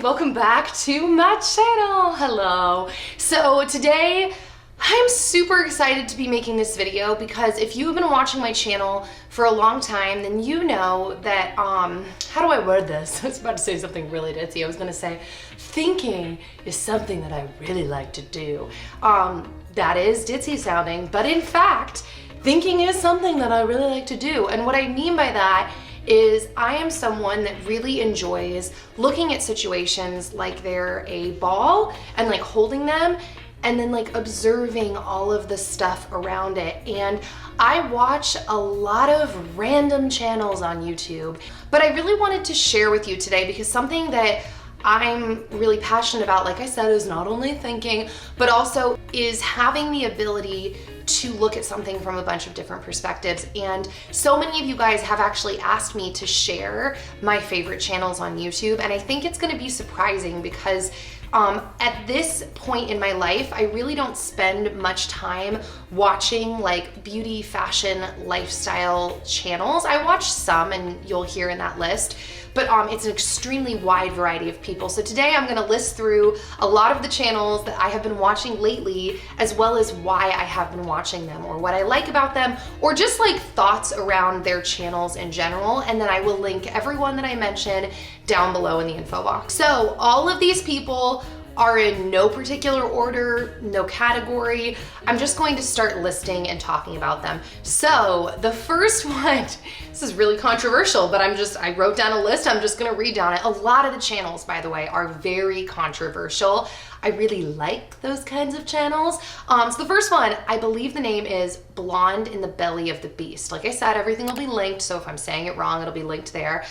welcome back to my channel. Hello. So today I'm super excited to be making this video because if you've been watching my channel for a long time, then you know that, how do I word this? I was about to say something really ditzy. I was gonna say, thinking is something that I really like to do. That is ditzy sounding, but in fact, thinking is something that I really like to do. And what I mean by that is I am someone that really enjoys looking at situations like they're a ball and like holding them and then like observing all of the stuff around it. And I watch a lot of random channels on YouTube, but I really wanted to share with you today because something that I'm really passionate about, like I said, is not only thinking, but also is having the ability to look at something from a bunch of different perspectives. And so many of you guys have actually asked me to share my favorite channels on YouTube. And I think it's gonna be surprising because at this point in my life, I really don't spend much time watching like beauty, fashion, lifestyle channels. I watch some and you'll hear in that list, but it's an extremely wide variety of people. So today I'm gonna list through a lot of the channels that I have been watching lately, as well as why I have been watching them or what I like about them, or just like thoughts around their channels in general. And then I will link everyone that I mention down below in the info box. So all of these people are in no particular order, no category. I'm just going to start listing and talking about them. So the first one, this is really controversial, but I wrote down a list, I'm just gonna read down it. A lot of the channels, by the way, are very controversial. I really like those kinds of channels. So the first one, I believe the name is Blonde in the Belly of the Beast. Like I said, everything will be linked, so if I'm saying it wrong, it'll be linked there.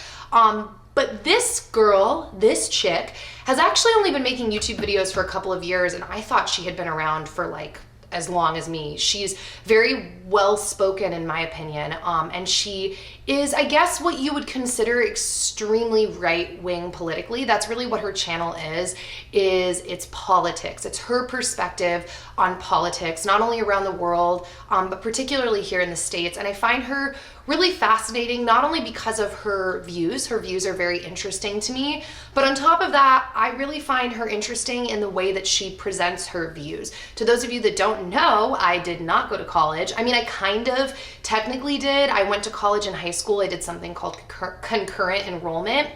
But this girl, this chick, has actually only been making YouTube videos for a couple of years, and I thought she had been around for like as long as me. She's very well spoken in my opinion, and she is, I guess, what you would consider extremely right-wing politically. That's really what her channel is it's politics. It's her perspective on politics, not only around the world, but particularly here in the States. And I find her really fascinating, not only because of her views are very interesting to me, but on top of that, I really find her interesting in the way that she presents her views. To those of you that don't know, I did not go to college. I mean, I kind of technically did. I went to college in high school. I did something called concurrent enrollment.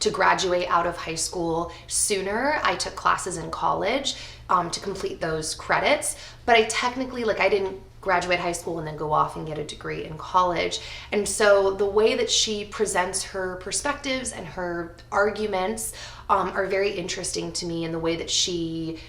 To graduate out of high school sooner. I took classes in college to complete those credits, but I technically, I didn't graduate high school and then go off and get a degree in college. And so the way that she presents her perspectives and her arguments are very interesting to me, and the way that she,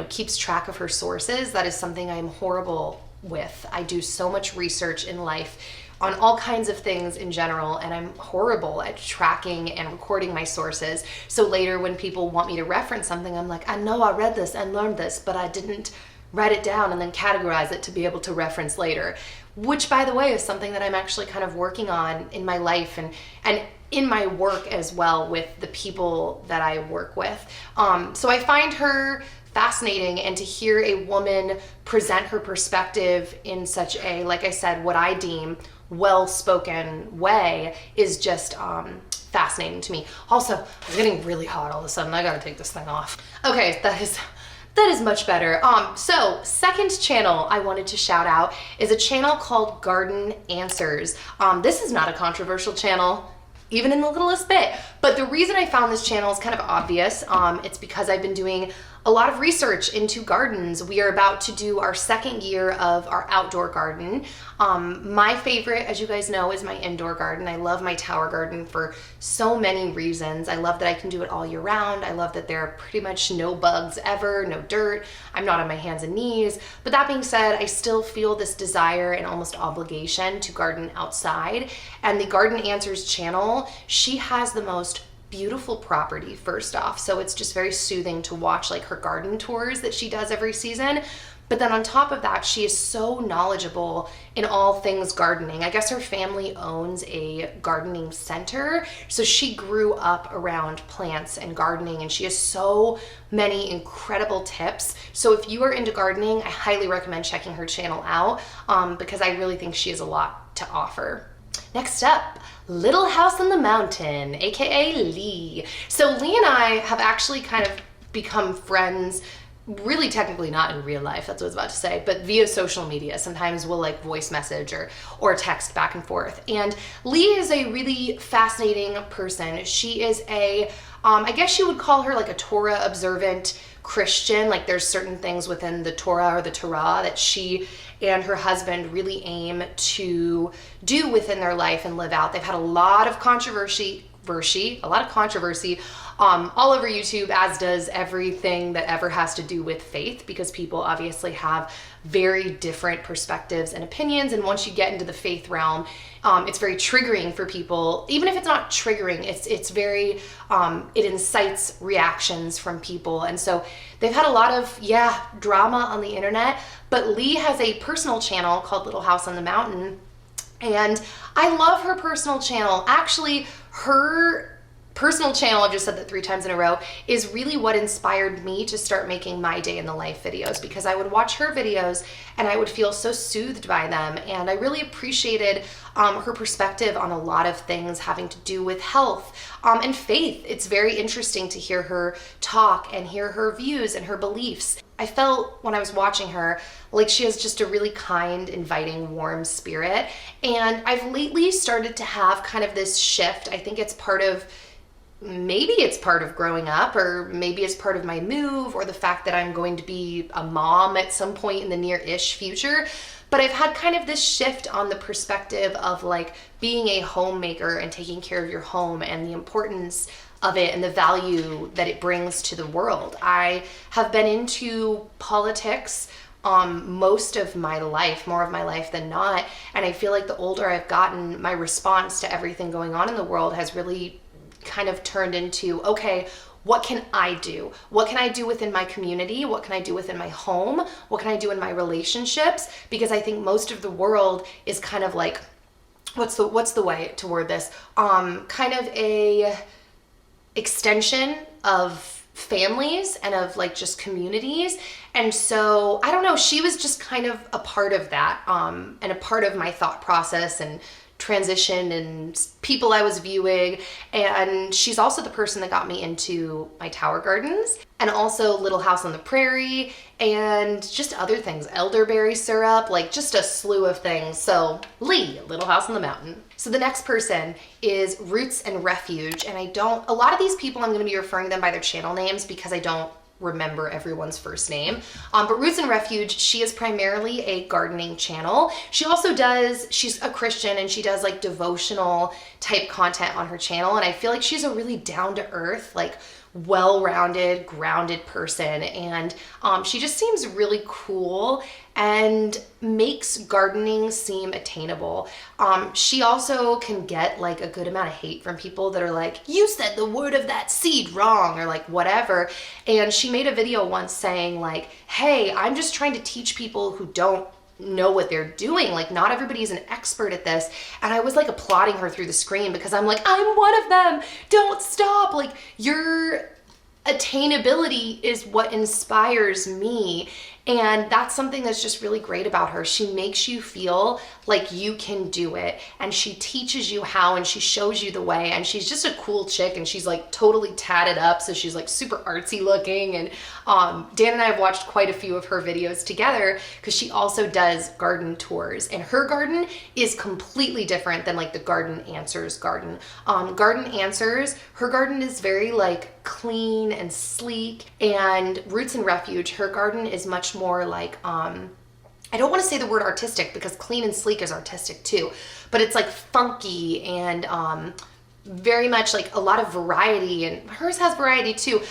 keeps track of her sources. That is something I'm horrible with. I do so much research in life on all kinds of things in general, and I'm horrible at tracking and recording my sources. So later when people want me to reference something, I'm like, I know I read this and learned this, but I didn't write it down and then categorize it to be able to reference later, which, by the way, is something that I'm actually kind of working on in my life and in my work as well with the people that I work with. So I find her fascinating, and to hear a woman present her perspective in such a, like I said, what I deem well-spoken way is just fascinating to me. Also, I'm getting really hot all of a sudden. I gotta take this thing off. Okay, that is much better. So second channel I wanted to shout out is a channel called Garden Answers. This is not a controversial channel, even in the littlest bit, but the reason I found this channel is kind of obvious. It's because I've been doing a lot of research into gardens. We are about to do our second year of our outdoor garden. My favorite, as you guys know, is my indoor garden. I love my tower garden for so many reasons. I love that I can do it all year round. I love that there are pretty much no bugs ever, no dirt. I'm not on my hands and knees. But that being said, I still feel this desire and almost obligation to garden outside. And the Garden Answers channel, she has the most beautiful property, first off. So it's just very soothing to watch her garden tours that she does every season. But then on top of that, she is so knowledgeable in all things gardening. I guess her family owns a gardening center. So she grew up around plants and gardening, and she has so many incredible tips. So if you are into gardening, I highly recommend checking her channel out because I really think she has a lot to offer. Next up, Little House on the Mountain, aka Lee. So Lee and I have actually kind of become friends, really technically not in real life, that's what I was about to say, but via social media. Sometimes we'll like voice message or text back and forth. And Lee is a really fascinating person. She is a, I guess you would call her like a Torah observant Christian. Like there's certain things within the Torah or the Torah that she and her husband really aim to do within their life and live out. They've had a lot of controversy all over YouTube, as does everything that ever has to do with faith, because people obviously have very different perspectives and opinions. And once you get into the faith realm, it's very triggering for people. Even if it's not triggering, it's very, it incites reactions from people. And so they've had a lot of, drama on the internet, but Lee has a personal channel called Little House on the Mountain. And I love her personal channel. Actually, her personal channel, I've just said that 3 times in a row, is really what inspired me to start making my day in the life videos, because I would watch her videos and I would feel so soothed by them. And I really appreciated her perspective on a lot of things having to do with health and faith. It's very interesting to hear her talk and hear her views and her beliefs. I felt when I was watching her like she has just a really kind, inviting, warm spirit. And I've lately started to have kind of this shift. I think it's part of, maybe it's part of growing up, or maybe it's part of my move, or the fact that I'm going to be a mom at some point in the near-ish future. But I've had kind of this shift on the perspective of like being a homemaker and taking care of your home and the importance of it and the value that it brings to the world. I have been into politics most of my life, more of my life than not. And I feel like the older I've gotten, my response to everything going on in the world has really kind of turned into, okay, what can I do? What can I do within my community? What can I do within my home? What can I do in my relationships? Because I think most of the world is kind of like, what's the way to word this? Kind of a extension of families and of like just communities. And so I don't know, she was just kind of a part of that, and a part of my thought process and transition and people I was viewing. And she's also the person that got me into my tower gardens, and also Little House on the Prairie, and just other things, elderberry syrup, like just a slew of things. So Lee, Little House on the Mountain. So the next person is Roots and Refuge. And a lot of these people, I'm going to be referring them by their channel names because I don't remember everyone's first name. But Roots and Refuge, she is primarily a gardening channel. She's a Christian, and she does like devotional type content on her channel. And I feel like she's a really down to earth, like well-rounded, grounded person. And she just seems really cool and makes gardening seem attainable. She also can get like a good amount of hate from people that are like, you said the word of that seed wrong, or like whatever. And she made a video once saying like, hey, I'm just trying to teach people who don't know what they're doing. Like not everybody's an expert at this. And I was like applauding her through the screen because I'm like, I'm one of them. Don't stop. Like your attainability is what inspires me. And that's something that's just really great about her. She makes you feel like you can do it, and she teaches you how, and she shows you the way. And she's just a cool chick, and she's like totally tatted up, so she's like super artsy looking. And Dan and I have watched quite a few of her videos together because she also does garden tours, and her garden is completely different than like the Garden Answers garden. Garden Answers, her garden is very like clean and sleek, and Roots and Refuge, her garden is much more like, I don't want to say the word artistic because clean and sleek is artistic too, but it's like funky and very much like a lot of variety, and hers has variety too.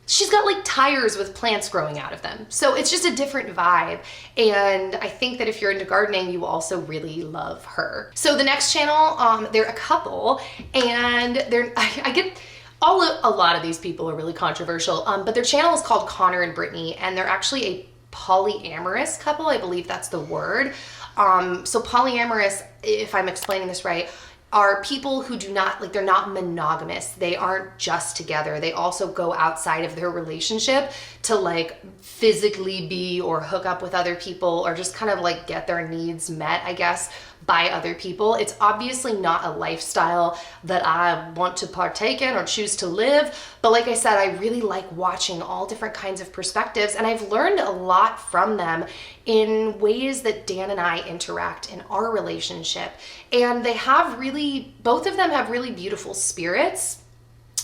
She's got like tires with plants growing out of them. So it's just a different vibe. And I think that if you're into gardening, you also really love her. So the next channel, they're a couple, and I get a lot of these people are really controversial, but their channel is called Connor and Brittany, and they're actually a polyamorous couple. I believe that's the word. So polyamorous, if I'm explaining this right, are people who do not, like, they're not monogamous. They aren't just together. They also go outside of their relationship to like physically be or hook up with other people or just kind of like get their needs met, I guess, by other people. It's obviously not a lifestyle that I want to partake in or choose to live. But like I said, I really like watching all different kinds of perspectives, and I've learned a lot from them in ways that Dan and I interact in our relationship. And they have really, both of them have really beautiful spirits.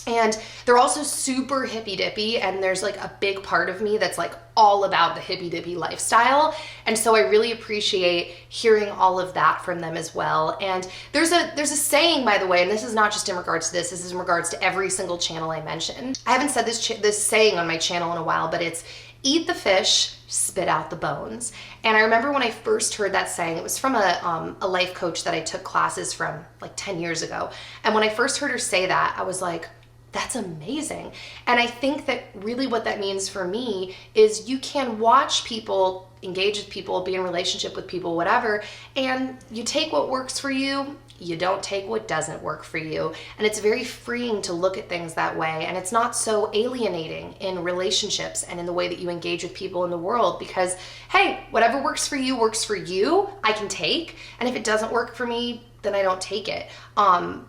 And they're also super hippy dippy, and there's like a big part of me that's like all about the hippy dippy lifestyle. And so I really appreciate hearing all of that from them as well. And there's a saying, by the way, and this is not just in regards to this is in regards to every single channel I mentioned. I haven't said this saying on my channel in a while, but it's eat the fish, spit out the bones. And I remember when I first heard that saying, it was from a life coach that I took classes from like 10 years ago. And when I first heard her say that, I was like, that's amazing. And I think that really what that means for me is you can watch people, engage with people, be in relationship with people, whatever, and you take what works for you, you don't take what doesn't work for you. And it's very freeing to look at things that way. And it's not so alienating in relationships and in the way that you engage with people in the world, because, hey, whatever works for you, I can take. And if it doesn't work for me, then I don't take it. And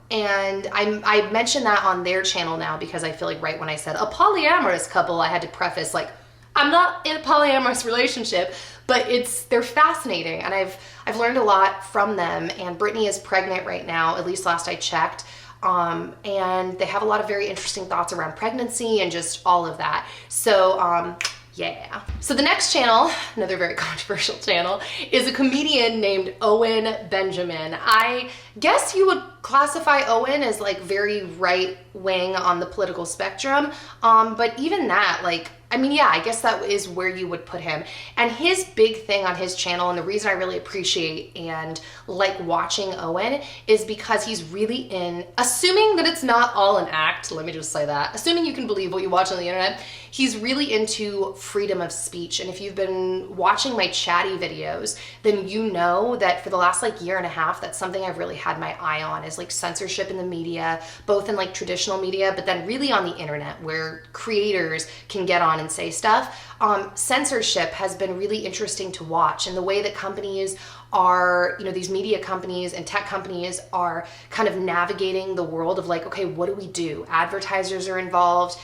I mentioned that on their channel now because I feel like right when I said a polyamorous couple, I had to preface like, I'm not in a polyamorous relationship, but they're fascinating, and I've learned a lot from them. And Brittany is pregnant right now, at least last I checked. And they have a lot of very interesting thoughts around pregnancy and just all of that. So yeah. So the next channel, another very controversial channel, is a comedian named Owen Benjamin. I guess you would classify Owen as like very right wing on the political spectrum. But even that, like, I mean, yeah, I guess that is where you would put him. And his big thing on his channel, and the reason I really appreciate and like watching Owen, is because he's really in, assuming that it's not all an act, let me just say that, assuming you can believe what you watch on the internet, he's really into freedom of speech. And if you've been watching my chatty videos, then you know that for the last like year and a half, that's something I've really had my eye on, is like censorship in the media, both in like traditional media, but then really on the internet where creators can get on and say stuff. Censorship has been really interesting to watch, and the way that companies are, you know, these media companies and tech companies are kind of navigating the world of like, okay, what do we do? Advertisers are involved.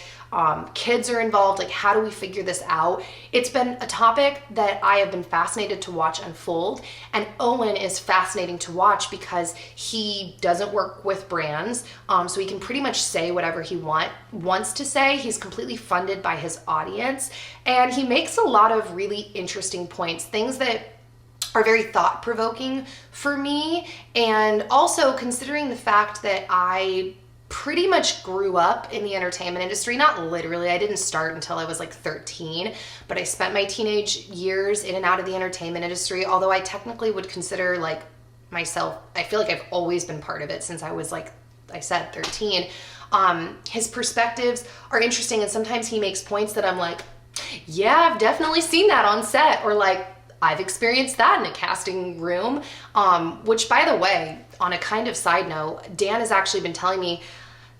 Kids are involved. Like, how do we figure this out? It's been a topic that I have been fascinated to watch unfold. And Owen is fascinating to watch because he doesn't work with brands. So he can pretty much say whatever he wants to say. He's completely funded by his audience. And he makes a lot of really interesting points, things that are very thought-provoking for me. And also considering the fact that I pretty much grew up in the entertainment industry, not literally, I didn't start until I was like 13, but I spent my teenage years in and out of the entertainment industry, although I technically would consider like myself, I feel like I've always been part of it since I was like, I said 13. His perspectives are interesting, and sometimes he makes points that I'm like, yeah, I've definitely seen that on set, or like, I've experienced that in a casting room, which, by the way, on a kind of side note, Dan has actually been telling me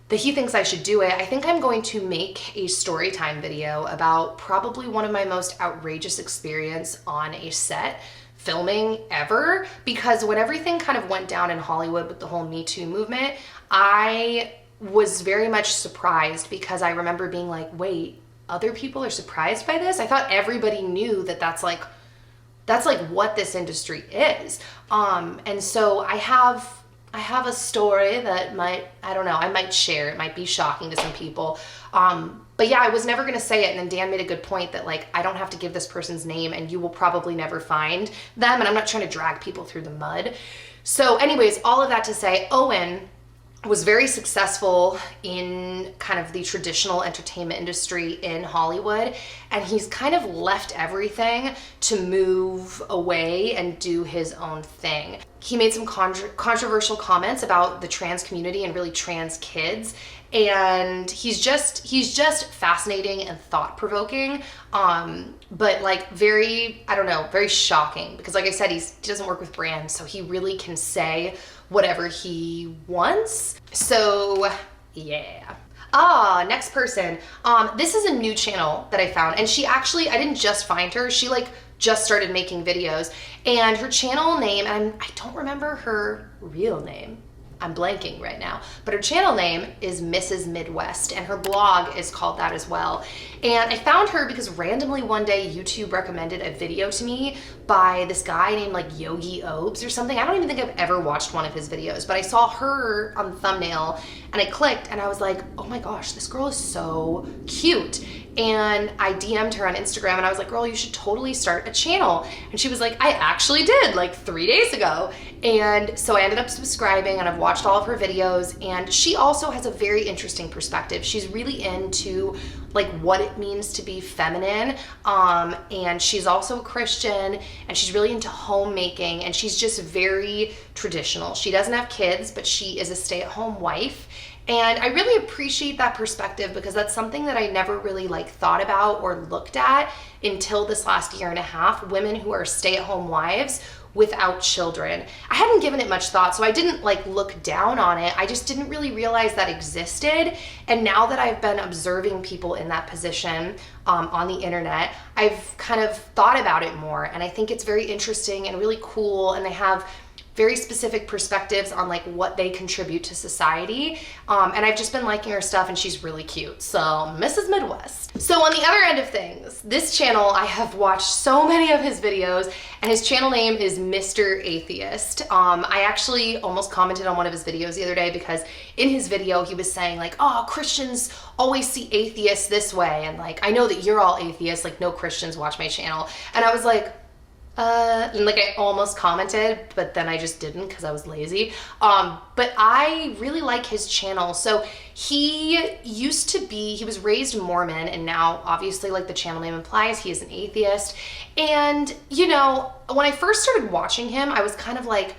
that he thinks I should do it. I think I'm going to make a story time video about probably one of my most outrageous experience on a set filming ever, because when everything kind of went down in Hollywood with the whole Me Too movement, I was very much surprised, because I remember being like, wait, other people are surprised by this? I thought everybody knew that that's like what this industry is. And so I have a story that I might share. It might be shocking to some people. But yeah, I was never gonna say it. And then Dan made a good point that like, I don't have to give this person's name and you will probably never find them. And I'm not trying to drag people through the mud. So anyways, all of that to say, Owen was very successful in kind of the traditional entertainment industry in Hollywood, and he's kind of left everything to move away and do his own thing. He made some controversial comments about the trans community and really trans kids, and he's just fascinating and thought-provoking, but like very shocking, because like I said, he doesn't work with brands, so he really can say whatever he wants. So yeah. Next person. This is a new channel that I found, and she actually, I didn't just find her, she like just started making videos, and her channel name, and I don't remember her real name, I'm blanking right now, but her channel name is Mrs. Midwest, and her blog is called that as well. And I found her because randomly one day YouTube recommended a video to me by this guy named like Yogi Obes or something. I don't even think I've ever watched one of his videos, but I saw her on the thumbnail and I clicked and I was like, oh my gosh, this girl is so cute. And I DM'd her on Instagram and I was like, girl, you should totally start a channel. And she was like, I actually did, like 3 days ago. And so I ended up subscribing and I've watched all of her videos, and she also has a very interesting perspective. She's really into like what it means to be feminine, and she's also a Christian, and she's really into homemaking, and she's just very traditional. She doesn't have kids, but she is a stay-at-home wife. And I really appreciate that perspective because that's something that I never really like thought about or looked at until this last year and a half. Women who are stay-at-home wives without children. I hadn't given it much thought, so I didn't like look down on it. I just didn't really realize that existed. And now that I've been observing people in that position on the internet, I've kind of thought about it more. And I think it's very interesting and really cool. And they have very specific perspectives on like what they contribute to society. And I've just been liking her stuff, and she's really cute. So Mrs. Midwest. So on the other end of things, this channel, I have watched so many of his videos, and his channel name is MrAtheist. I actually almost commented on one of his videos the other day because in his video he was saying like, oh, Christians always see atheists this way, and like, I know that you're all atheists, like no Christians watch my channel. And I was like, and like I almost commented, but then I just didn't because I was lazy. But I really like his channel. So he was raised Mormon, and now obviously like the channel name implies, he is an atheist. And you know, when I first started watching him, I was kind of like,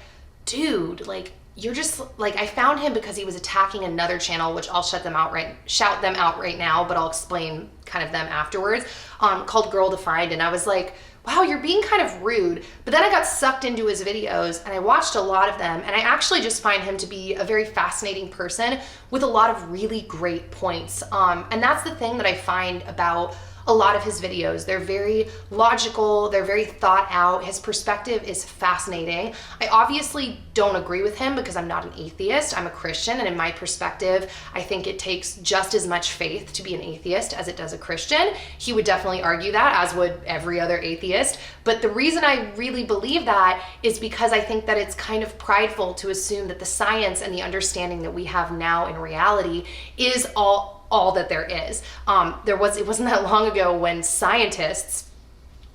dude, like you're just like, I found him because he was attacking another channel, which I'll shout them out right now, but I'll explain kind of them afterwards, called GirlToFind. And I was like, wow, you're being kind of rude. But then I got sucked into his videos and I watched a lot of them, and I actually just find him to be a very fascinating person with a lot of really great points. And that's the thing that I find about a lot of his videos. They're very logical, they're very thought out. His perspective is fascinating. I obviously don't agree with him because I'm not an atheist, I'm a Christian, and in my perspective, I think it takes just as much faith to be an atheist as it does a Christian. He would definitely argue that, as would every other atheist. But the reason I really believe that is because I think that it's kind of prideful to assume that the science and the understanding that we have now in reality is all that there is. It wasn't that long ago when scientists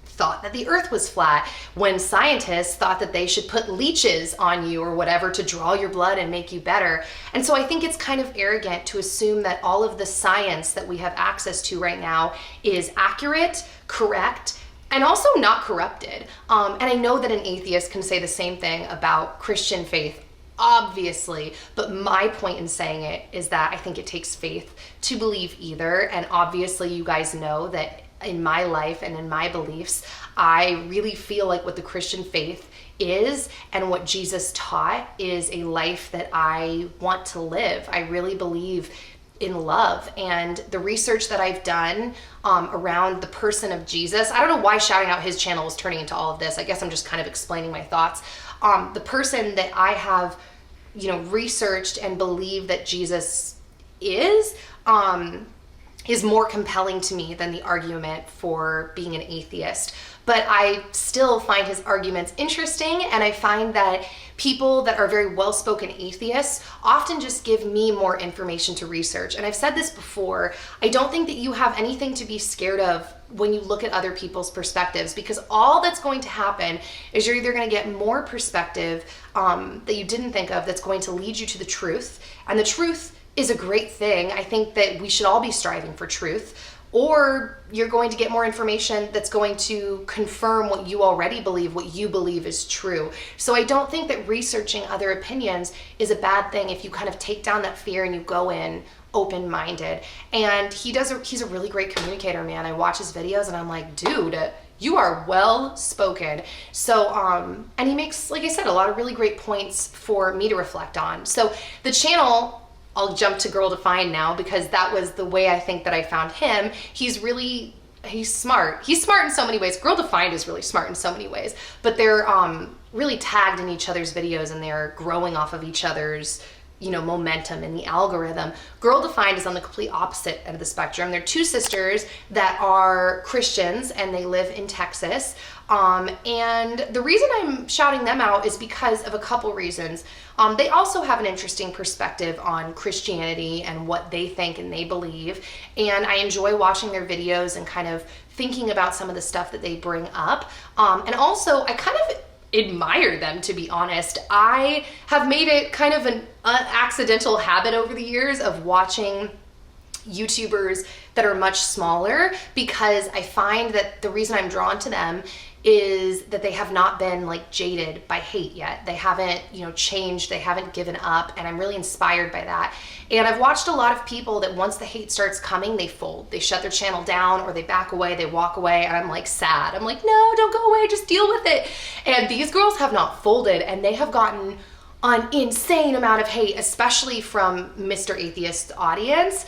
thought that the earth was flat, when scientists thought that they should put leeches on you or whatever to draw your blood and make you better. And so I think it's kind of arrogant to assume that all of the science that we have access to right now is accurate, correct, and also not corrupted. And I know that an atheist can say the same thing about Christian faith, obviously, but my point in saying it is that I think it takes faith to believe either. And obviously you guys know that in my life and in my beliefs, I really feel like what the Christian faith is and what Jesus taught is a life that I want to live. I really believe in love, and the research that I've done around the person of Jesus, I don't know why shouting out his channel was turning into all of this. I guess I'm just kind of explaining my thoughts. The person that I have, researched and believe that Jesus is more compelling to me than the argument for being an atheist. But I still find his arguments interesting, and I find that people that are very well-spoken atheists often just give me more information to research. And I've said this before, I don't think that you have anything to be scared of when you look at other people's perspectives, because all that's going to happen is you're either going to get more perspective that you didn't think of that's going to lead you to the truth, and the truth is a great thing. I think that we should all be striving for truth. Or you're going to get more information that's going to confirm what you already believe, what you believe is true. So I don't think that researching other opinions is a bad thing if you kind of take down that fear and you go in open-minded. And he's a really great communicator, man. I watch his videos and I'm like, dude, You are well spoken. So, and he makes, like I said, a lot of really great points for me to reflect on. So the channel, I'll jump to GirlToFind now because that was the way I think that I found him. He's smart. He's smart in so many ways. GirlToFind is really smart in so many ways, but they're really tagged in each other's videos and they're growing off of each other's, you know, momentum in the algorithm. GirlToFind is on the complete opposite end of the spectrum. They're two sisters that are Christians and they live in Texas. And the reason I'm shouting them out is because of a couple reasons. They also have an interesting perspective on Christianity and what they think and they believe. And I enjoy watching their videos and kind of thinking about some of the stuff that they bring up. And also I kind of admire them, to be honest. I have made it kind of an accidental habit over the years of watching YouTubers that are much smaller because I find that the reason I'm drawn to them is that they have not been like jaded by hate yet. They haven't, you know, changed, they haven't given up, and I'm really inspired by that. And I've watched a lot of people that once the hate starts coming, they fold. They shut their channel down or they back away, they walk away, and I'm like sad. I'm like, no, don't go away, just deal with it. And these girls have not folded and they have gotten an insane amount of hate, especially from MrAtheist's audience.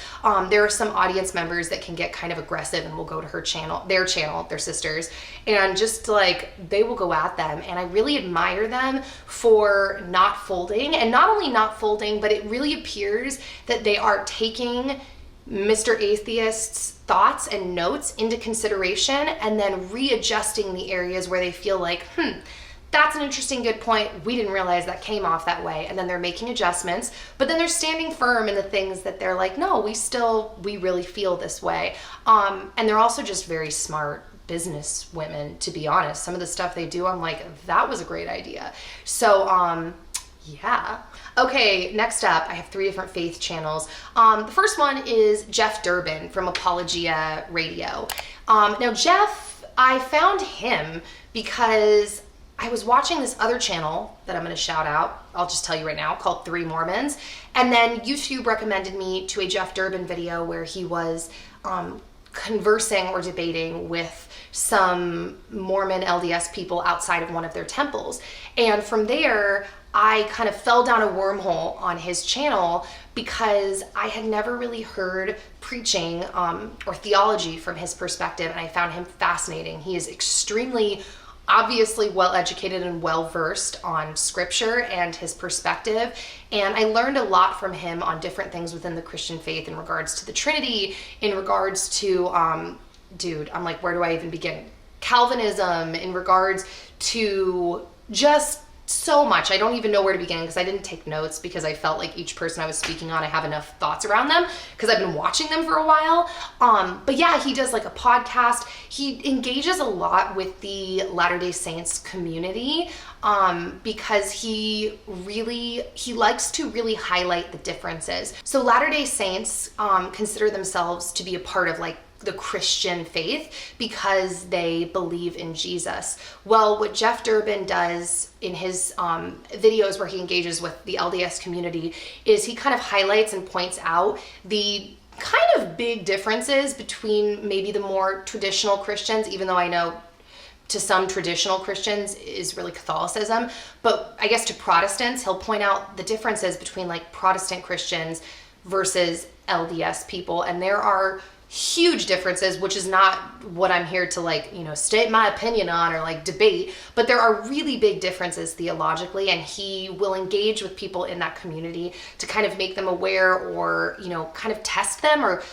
There are some audience members that can get kind of aggressive and will go to their channel, their sisters, and just like, they will go at them. And I really admire them for not folding, and not only not folding, but it really appears that they are taking MrAtheist's thoughts and notes into consideration and then readjusting the areas where they feel like, that's an interesting, good point. We didn't realize that came off that way. And then they're making adjustments, but then they're standing firm in the things that they're like, no, we really feel this way. And they're also just very smart business women, to be honest. Some of the stuff they do, I'm like, that was a great idea. So, yeah. Okay, next up, I have 3 different faith channels. The first one is Jeff Durbin from Apologia Radio. Now, Jeff, I found him because I was watching this other channel that I'm going to shout out, I'll just tell you right now, called 3 Mormons. And then YouTube recommended me to a Jeff Durbin video where he was conversing or debating with some Mormon LDS people outside of one of their temples. And from there, I kind of fell down a wormhole on his channel because I had never really heard preaching or theology from his perspective, and I found him fascinating. He is extremely obviously well-educated and well-versed on scripture and his perspective, and I learned a lot from him on different things within the Christian faith in regards to the Trinity, in regards to, I'm like, where do I even begin? Calvinism, in regards to just so much. I don't even know where to begin because I didn't take notes because I felt like each person I was speaking on, I have enough thoughts around them because I've been watching them for a while. But yeah, he does like a podcast. He engages a lot with the Latter-day Saints community because he likes to really highlight the differences. So Latter-day Saints consider themselves to be a part of like the Christian faith because they believe in Jesus. Well, what Jeff Durbin does in his videos where he engages with the LDS community is he kind of highlights and points out the kind of big differences between maybe the more traditional Christians, even though I know to some traditional Christians is really Catholicism, but I guess to Protestants, he'll point out the differences between like Protestant Christians versus LDS people, and there are huge differences, which is not what I'm here to like, state my opinion on or like debate, but there are really big differences theologically, and he will engage with people in that community to kind of make them aware or, kind of test them, or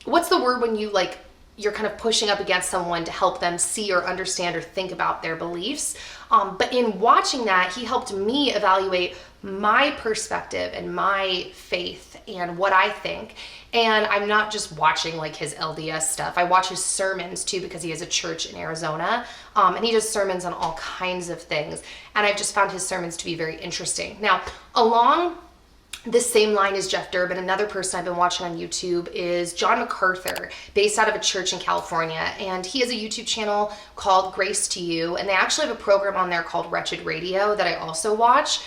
what's the word when you're kind of pushing up against someone to help them see or understand or think about their beliefs. But in watching that, he helped me evaluate my perspective and my faith and what I think. And I'm not just watching like his LDS stuff. I watch his sermons too because he has a church in Arizona, and he does sermons on all kinds of things. And I've just found his sermons to be very interesting. Now, along the same line as Jeff Durbin, another person I've been watching on YouTube is John MacArthur, based out of a church in California. And he has a YouTube channel called Grace to You. And they actually have a program on there called Wretched Radio that I also watch,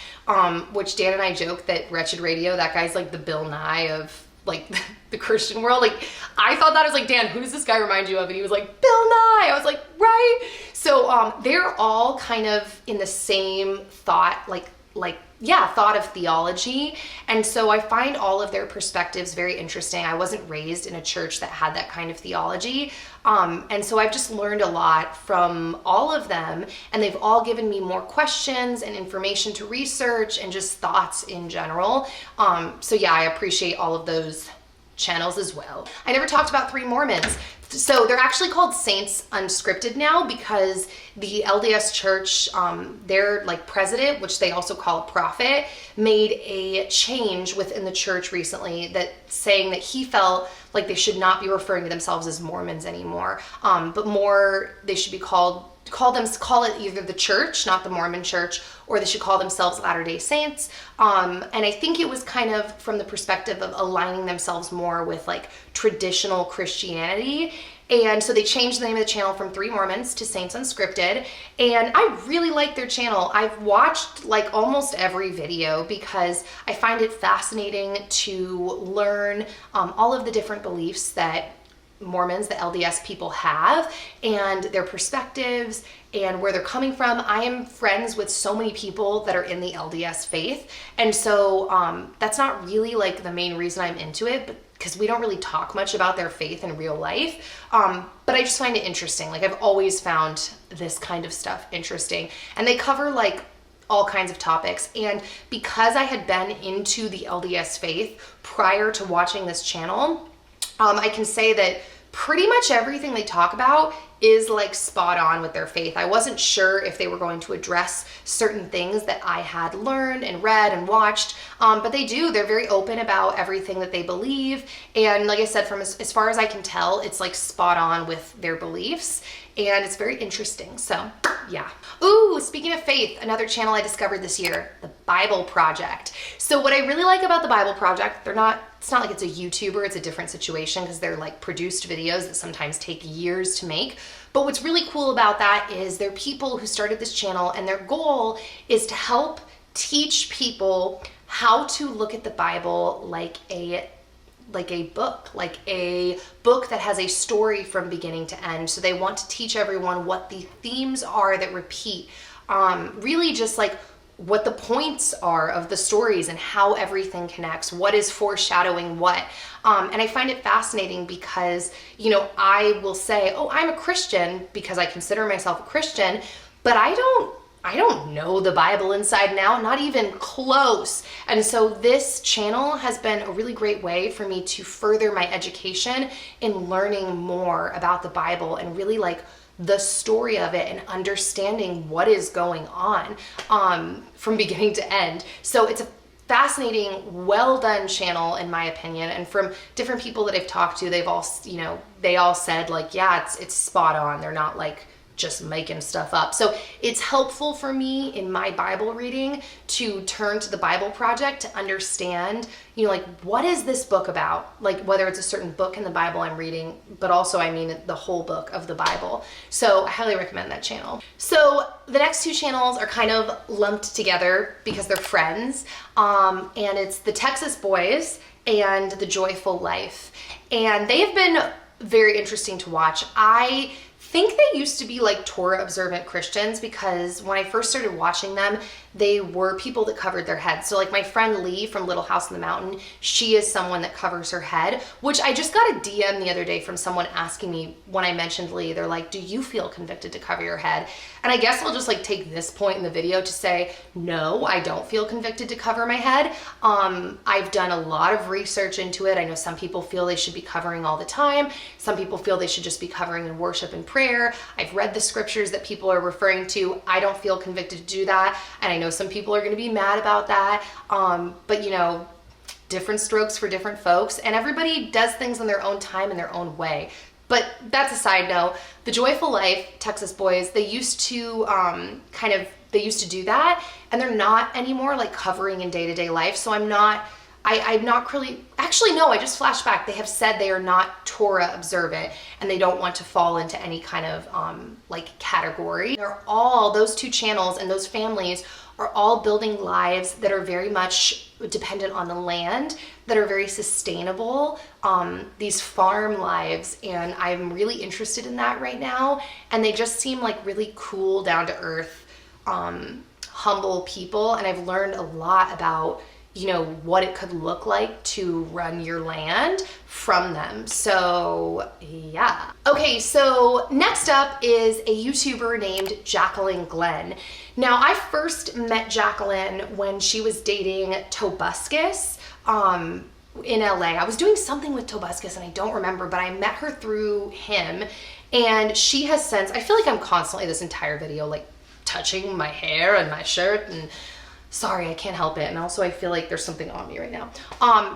which Dan and I joke that Wretched Radio, that guy's like the Bill Nye of like the Christian world. Like, I thought that, I was like, Dan, who does this guy remind you of? And he was like, Bill Nye. I was like, Right? So they're all kind of in the same thought, thought of theology. And so I find all of their perspectives very interesting. I wasn't raised in a church that had that kind of theology. And so I've just learned a lot from all of them, and they've all given me more questions and information to research and just thoughts in general. So yeah, I appreciate all of those channels as well. I never talked about Three Mormons. So they're actually called Saints Unscripted now because the LDS Church, their president, which they also call a prophet, made a change within the church recently that saying that he felt like they should not be referring to themselves as Mormons anymore, but more they should be call it either the church, not the Mormon church, or they should call themselves Latter-day Saints. And I think it was kind of from the perspective of aligning themselves more with traditional Christianity. And so they changed the name of the channel from Three Mormons to Saints Unscripted. And I really like their channel. I've watched almost every video because I find it fascinating to learn all of the different beliefs that Mormons, the LDS people have, and their perspectives and where they're coming from. I am friends with so many people that are in the LDS faith, and so that's not really the main reason I'm into it, but because we don't really talk much about their faith in real life. But I just find it interesting. I've always found this kind of stuff interesting, and they cover all kinds of topics. And because I had been into the LDS faith prior to watching this channel, I can say that pretty much everything they talk about is spot on with their faith. I wasn't sure if they were going to address certain things that I had learned and read and watched, but they do. They're very open about everything that they believe. And like I said, from as far as I can tell, it's spot on with their beliefs. And it's very interesting. So yeah. Ooh, speaking of faith, another channel I discovered this year, the Bible Project. So what I really like about the Bible Project, it's not like it's a YouTuber, it's a different situation because they're produced videos that sometimes take years to make. But what's really cool about that is they're people who started this channel, and their goal is to help teach people how to look at the Bible like a book that has a story from beginning to end. So they want to teach everyone what the themes are that repeat, really just what the points are of the stories and how everything connects, what is foreshadowing what. And I find it fascinating because, I will say, oh, I'm a Christian because I consider myself a Christian, but I don't know the Bible inside and out, not even close. And so this channel has been a really great way for me to further my education in learning more about the Bible and really the story of it and understanding what is going on from beginning to end. So it's a fascinating, well done channel in my opinion. And from different people that I've talked to, they all said yeah, it's spot on. They're not just making stuff up. So it's helpful for me in my Bible reading to turn to the Bible Project to understand, what is this book about? Whether it's a certain book in the Bible I'm reading, but also the whole book of the Bible. So I highly recommend that channel. So the next two channels are kind of lumped together because they're friends. And it's the Texas Boys and the Joyful Life. And they have been very interesting to watch. I think they used to be Torah observant Christians because when I first started watching them, they were people that covered their heads. So my friend Lee from Little House on the Mountain, she is someone that covers her head, which I just got a DM the other day from someone asking me when I mentioned Lee, they're like, do you feel convicted to cover your head? And I guess I'll just take this point in the video to say, no, I don't feel convicted to cover my head. I've done a lot of research into it. I know some people feel they should be covering all the time. Some people feel they should just be covering in worship and prayer. I've read the scriptures that people are referring to. I don't feel convicted to do that. And I know some people are going to be mad about that. But different strokes for different folks, and everybody does things in their own time in their own way. But that's a side note. The Joyful Life, Texas Boys, they used to do that, and they're not anymore covering in day-to-day life. So I'm not really, actually no, I just flashed back. They have said they are not Torah observant and they don't want to fall into any kind of category. Those two channels and those families are all building lives that are very much dependent on the land, that are very sustainable, these farm lives, and I'm really interested in that right now. And they just seem like really cool, down to earth, humble people, and I've learned a lot about, you know, what it could look like to run your land from them. So yeah. Okay, so next up is a YouTuber named Jacqueline Glenn. Now, I first met Jacqueline when she was dating Tobuscus in LA. I was doing something with Tobuscus and I don't remember, but I met her through him, and she has since, I feel like I'm constantly this entire video like touching my hair and my shirt, and sorry, I can't help it. And also I feel like there's something on me right now.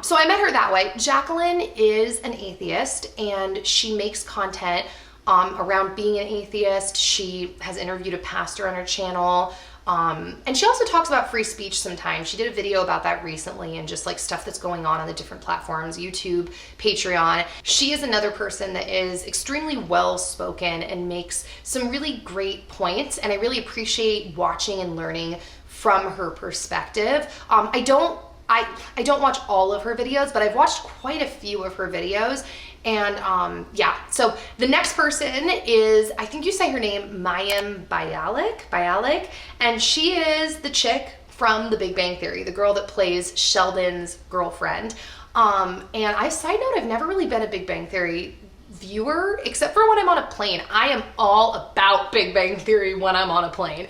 So I met her that way. Jacqueline is an atheist, and she makes content around being an atheist. She has interviewed a pastor on her channel. And she also talks about free speech sometimes. She did a video about that recently, and just like stuff that's going on the different platforms, YouTube, Patreon. She is another person that is extremely well spoken and makes some really great points, and I really appreciate watching and learning from her perspective. I don't watch all of her videos, but I've watched quite a few of her videos. And yeah, so the next person is, I think you say her name, Mayim Bialik, and she is the chick from The Big Bang Theory, the girl that plays Sheldon's girlfriend. And side note, I've never really been a Big Bang Theory viewer, except for when I'm on a plane. I am all about Big Bang Theory when I'm on a plane.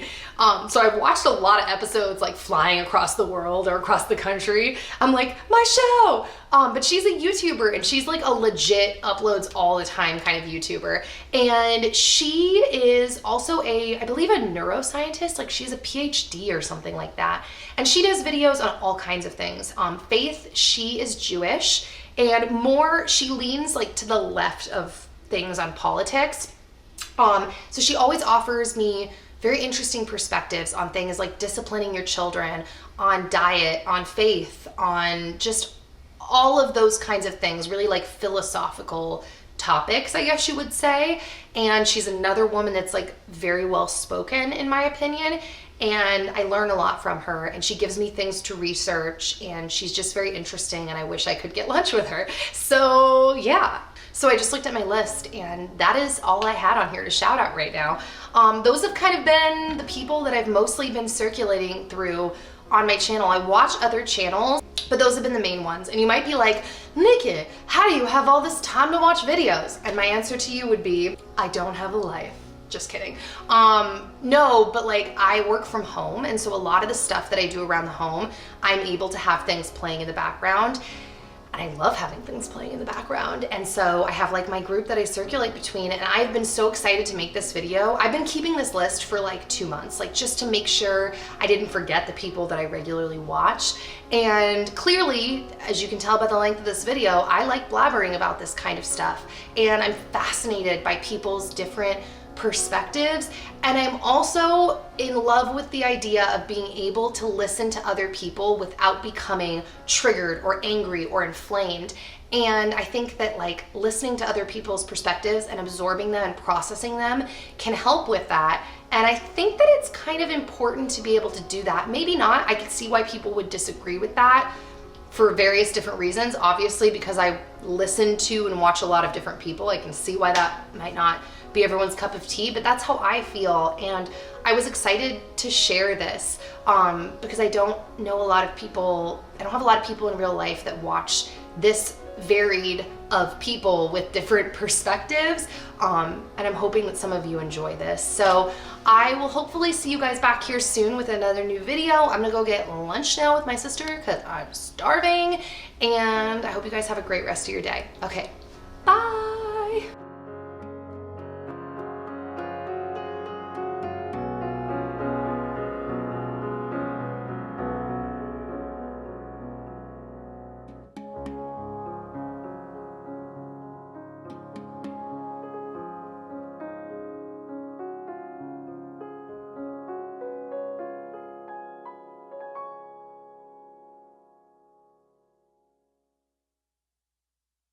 So I've watched a lot of episodes like flying across the world or across the country. I'm like, my show! But she's a YouTuber, and she's like a legit uploads all the time kind of YouTuber. And she is also I believe a neuroscientist, like she's a PhD or something like that. And she does videos on all kinds of things. Faith, she is Jewish, and more, she leans like to the left of things on politics. So she always offers me very interesting perspectives on things like disciplining your children, on diet, on faith, on just all of those kinds of things, really like philosophical topics, I guess you would say. And she's another woman that's like very well spoken, in my opinion. And I learn a lot from her, and she gives me things to research, and she's just very interesting, and I wish I could get lunch with her. So yeah. So I just looked at my list, and that is all I had on here to shout out right now. Those have kind of been the people that I've mostly been circulating through on my channel. I watch other channels, but those have been the main ones. And you might be like, Nikki, how do you have all this time to watch videos? And my answer to you would be, I don't have a life. Just kidding. No, but like I work from home, and so a lot of the stuff that I do around the home, I'm able to have things playing in the background. And I love having things playing in the background. And so I have like my group that I circulate between, and I've been so excited to make this video. I've been keeping this list for like 2 months, like just to make sure I didn't forget the people that I regularly watch. And clearly, as you can tell by the length of this video, I like blabbering about this kind of stuff. And I'm fascinated by people's different perspectives, and I'm also in love with the idea of being able to listen to other people without becoming triggered or angry or inflamed. And I think that like listening to other people's perspectives and absorbing them and processing them can help with that. And I think that it's kind of important to be able to do that. Maybe not. I could see why people would disagree with that for various different reasons. Obviously, because I listen to and watch a lot of different people, I can see why that might not be everyone's cup of tea, but that's how I feel. And I was excited to share this because I don't have a lot of people in real life that watch this varied of people with different perspectives, and I'm hoping that some of you enjoy this. So I will hopefully see you guys back here soon with another new video. I'm gonna go get lunch now with my sister because I'm starving, and I hope you guys have a great rest of your day. Okay, bye.